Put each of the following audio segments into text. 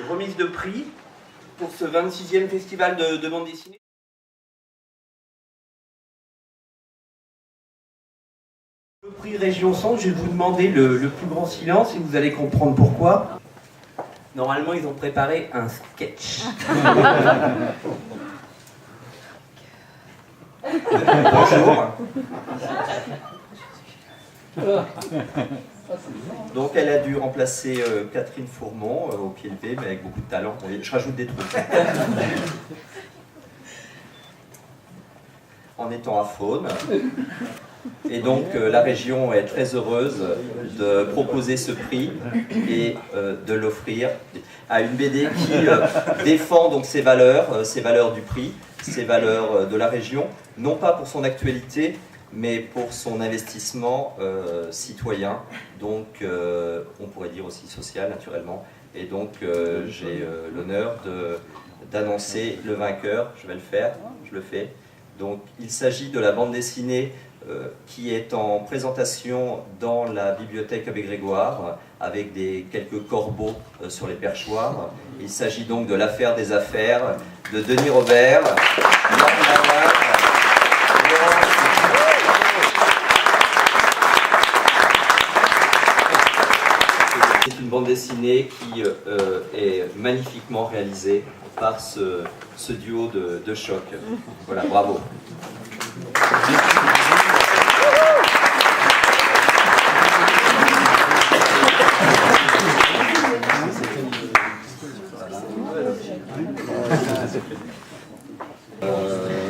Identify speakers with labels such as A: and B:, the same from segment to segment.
A: remise de prix pour ce 26e festival de bande dessinée. Le prix Région Centre, je vais vous demander le plus grand silence et vous allez comprendre pourquoi. Normalement, ils ont préparé un sketch. Bonjour. Donc elle a dû remplacer Catherine Fourmont au pied levé, mais avec beaucoup de talent. Je rajoute des trucs. En étant à Faune. Et donc la région est très heureuse de proposer ce prix et de l'offrir à une BD qui défend donc ses valeurs du prix, ses valeurs de la région, non pas pour son actualité, mais pour son investissement citoyen, donc on pourrait dire aussi social naturellement. Et donc j'ai l'honneur d'annoncer le vainqueur, je vais le faire, je le fais. Donc il s'agit de la bande dessinée qui est en présentation dans la bibliothèque Abbé Grégoire avec quelques corbeaux sur les perchoirs. Il s'agit donc de l'affaire des affaires de Denis Robert. C'est une bande dessinée qui est magnifiquement réalisée par ce duo de choc. Voilà, bravo.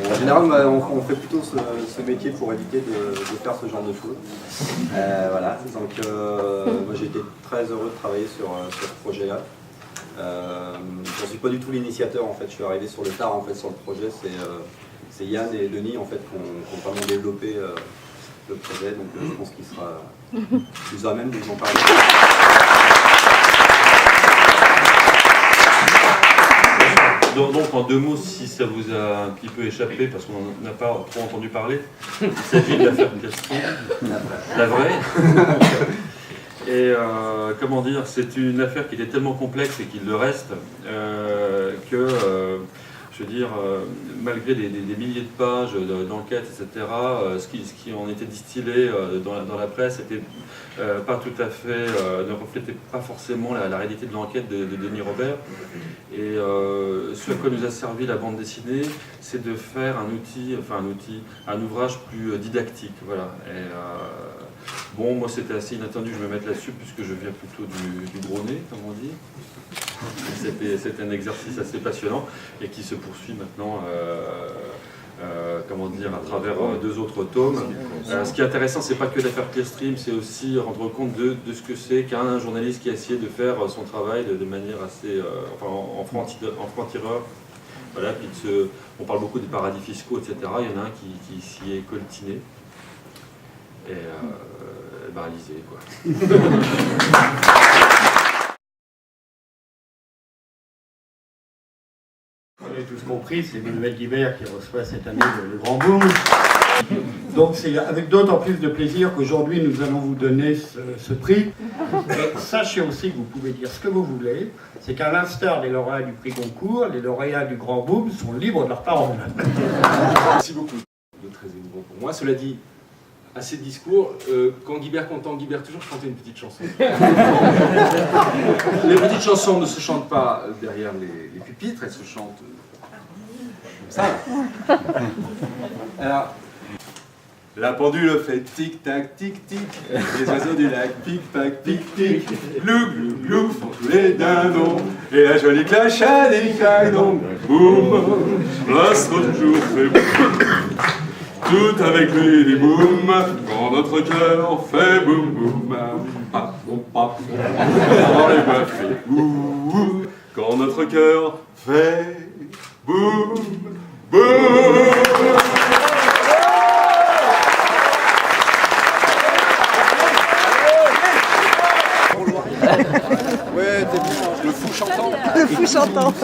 B: En général, on fait plutôt ce métier pour éviter de faire ce genre de choses. Voilà. Donc, moi j'ai été très heureux de travailler sur ce projet-là. Je ne suis pas du tout l'initiateur en fait. Je suis arrivé sur le tard en fait sur le projet. C'est Yann et Denis en fait qui ont vraiment développé le projet. Donc, je pense qu'il sera plus à même de vous en parler.
C: Donc en deux mots, si ça vous a un petit peu échappé, parce qu'on n'a pas trop entendu parler, il s'agit de l'affaire Castro, la vraie. Et comment dire, c'est une affaire qui était tellement complexe et qu'il le reste, que, je veux dire, malgré des milliers de pages d'enquête, etc., ce qui en était distillé dans la presse n'était pas tout à fait, ne reflétait pas forcément la réalité de l'enquête de Denis Robert. Et ce à quoi nous a servi la bande dessinée, c'est de faire un ouvrage plus didactique. Voilà. Et, bon, moi c'était assez inattendu, je vais me mettre là-dessus puisque je viens plutôt du gros nez, comme on dit. C'était un exercice assez passionnant et qui se poursuit maintenant comment dire, à travers deux autres tomes. Ce qui est intéressant, c'est pas que l'affaire Clearstream, c'est aussi rendre compte de ce que c'est qu'un journaliste qui a essayé de faire son travail de manière assez, en franc-tireur. Voilà, puis on parle beaucoup des paradis fiscaux, etc. Il y en a un qui s'y est coltiné. Et ben, lisez, quoi.
D: On a tous compris, c'est Manuel Guibert qui reçoit cette année le Grand Boom. Donc c'est avec d'autant plus de plaisir qu'aujourd'hui nous allons vous donner ce prix. Et sachez aussi que vous pouvez dire ce que vous voulez, c'est qu'à l'instar des lauréats du prix Goncourt, les lauréats du Grand Boom sont libres de leur parole.
E: Merci beaucoup. Très émouvant pour moi. Cela dit, à ces discours, quand Guibert content Guibert toujours, je chantais une petite chanson. Les petites chansons ne se chantent pas derrière les pupitres, elles se chantent comme ça. Alors, la pendule fait tic-tac, tic-tic, les oiseaux du lac pic-pac, pic-pic, glou-glou-glou font tous les dindons, et la jolie cloche a des cagons. Boum, l'astre toujours fait boum. Tout avec lui des boum, quand notre cœur fait boum boum, pap boum pap, quand les voix fait boum, quand notre cœur fait boum boum.
B: Ouais, t'es bien, le fou chantant.
F: Le fou chantant.